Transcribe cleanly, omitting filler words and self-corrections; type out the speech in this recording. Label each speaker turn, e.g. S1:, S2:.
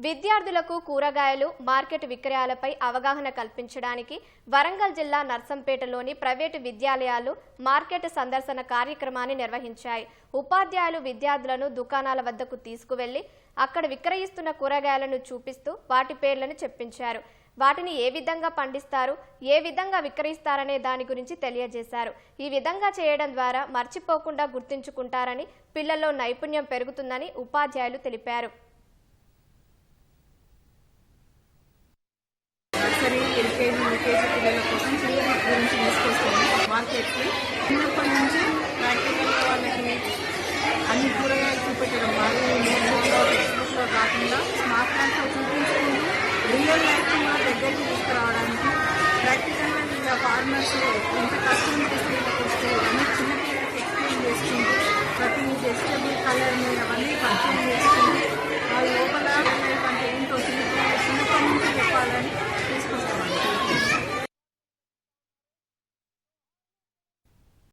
S1: విద్యార్థులకు కూరగాయలు మార్కెట్ విక్రయాలపై అవగాహన కల్పించడానికి వరంగల్ జిల్లా నర్సంపేటలోని ప్రైవేటు విద్యాలయాలు మార్కెట్ సందర్శన కార్యక్రమాన్ని నిర్వహించాయి. ఉపాధ్యాయులు విద్యార్థులను దుకాణాల వద్దకు తీసుకువెళ్లి అక్కడ విక్రయిస్తున్న కూరగాయలను చూపిస్తూ వాటి పేర్లను చెప్పించారు. వాటిని ఏ విధంగా పండిస్తారు, ఏ విధంగా విక్రయిస్తారనే దాని గురించి తెలియజేశారు. ఈ విధంగా చేయడం ద్వారా మర్చిపోకుండా గుర్తుంచుకుంటారని, పిల్లల్లో నైపుణ్యం పెరుగుతుందని ఉపాధ్యాయులు తెలిపారు.
S2: ఎల్కేజీ యూకేజీ పిల్లల కోసం పిల్లల గురించి తీసుకొస్తాము మార్కెట్కి. చిన్నప్పటి నుంచి ప్రాక్టికల్గా వాళ్ళకి అన్ని కూరగాయలు చూపెట్టడం, మరి నోట్బుక్లో టెక్స్ట్బుక్లో కాకుండా స్మార్ట్ క్లాస్లో చూపించుకుంటూ రియల్ లైఫ్ని కూడా దగ్గరికి తీసుకురావడానికి ప్రాక్టికల్గా వీళ్ళ ఫార్మర్స్ ఎంత కష్టం చేస్తే వస్తే అన్ని చిన్నపిల్లలకి ఎక్స్ప్లెయిన్ చేసుకుంటూ ప్రతి వెజిటబుల్ కలర్ని అవన్నీ పరిచయం చేసుకుంటూ వాళ్ళ లోపల